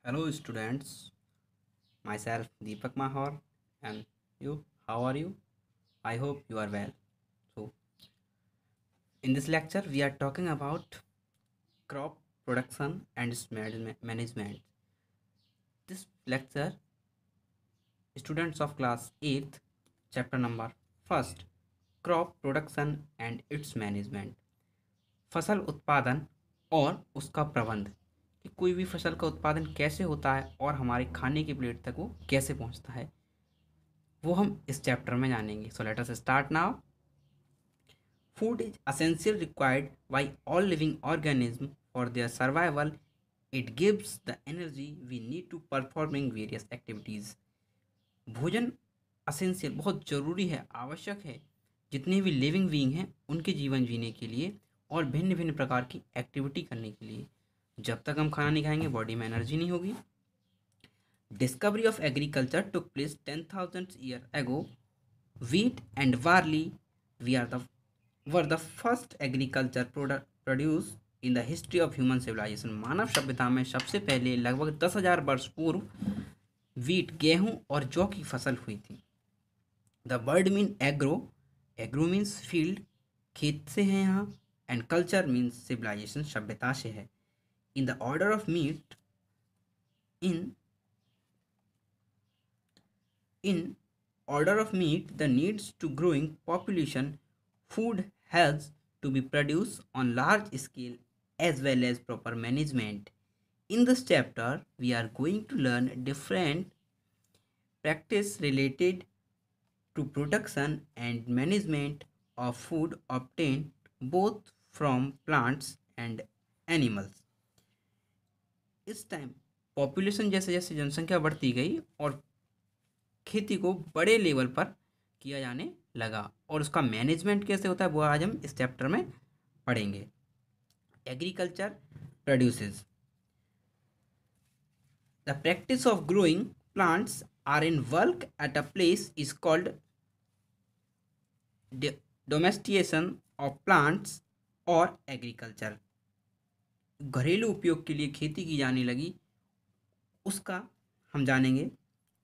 Hello students, myself Deepak Mahar and you, how are you? I hope you are well. So, in this lecture we are talking about crop production and its management. This lecture, students of class 8th, chapter number 1st, crop production and its management. फसल उत्पादन और उसका प्रबंध कि कोई भी फसल का उत्पादन कैसे होता है और हमारे खाने की प्लेट तक वो कैसे पहुंचता है वो हम इस चैप्टर में जानेंगे. So let us start now. Food is essential required by all living organisms for their survival. It gives the energy we need to performing various activities. भोजन असेंशियल बहुत ज़रूरी है, आवश्यक है जितने भी लिविंग बीइंग हैं उनके जीवन जीने के लिए और भिन्न भिन्न प्रकार की एक्टिविटी करने के लिए. जब तक हम खाना नहीं खाएंगे बॉडी में एनर्जी नहीं होगी. Discovery of agriculture took place 10,000 years ago. Wheat and barley were the first agriculture product produced in the history of human civilization. मानव सभ्यता में सबसे पहले लगभग 10,000 वर्ष पूर्व वीट गेहूं और जौ की फसल हुई थी. The word mean agro. Agro means field, खेत से है यहाँ. एंड कल्चर मीन्स सिविलाइजेशन, सभ्यता से है. In the order of meet in In order of meet the needs to growing population, food has to be produced on large scale as well as proper management. In this chapter, we are going to learn different practice related to production and management of food obtained both from plants and animals. इस time population जैसे जैसे जनसंख्या बढ़ती गई और खेती को बड़े लेवल पर किया जाने लगा और उसका मैनेजमेंट कैसे होता है वो आज हम इस चैप्टर में पढ़ेंगे. Agriculture produces. The practice of growing plants are in work at a place is called domestication of plants और एग्रीकल्चर. घरेलू उपयोग के लिए खेती की जाने लगी उसका हम जानेंगे.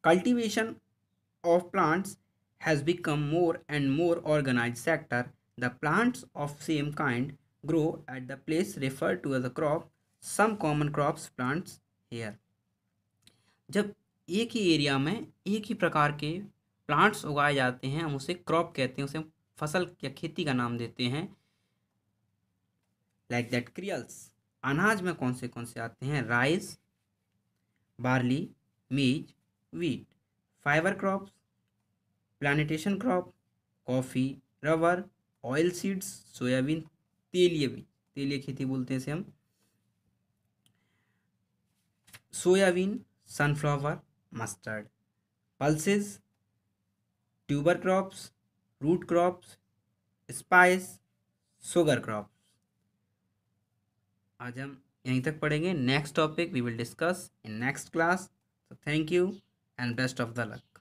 Cultivation of plants has become more and more organized sector. The plants of same kind grow at the place referred to as a crop. Some common crops plants here. जब एक ही एरिया में एक ही प्रकार के प्लांट्स उगाए जाते हैं हम उसे क्रॉप कहते हैं, उसे हम फसल या खेती का नाम देते हैं. Like that cereals. अनाज में कौन से आते हैं? Rice, barley, maize, wheat. Fibre crops, plantation crop, coffee, rubber, oil seeds, soybean, तेलीय खेती बोलते हैं इसे हम. Soybean, sunflower, mustard. Pulses, tuber crops, root crops, spice, sugar crops. आज हम यहीं तक पढ़ेंगे. Next topic we will discuss in next class. Thank you and best of the luck.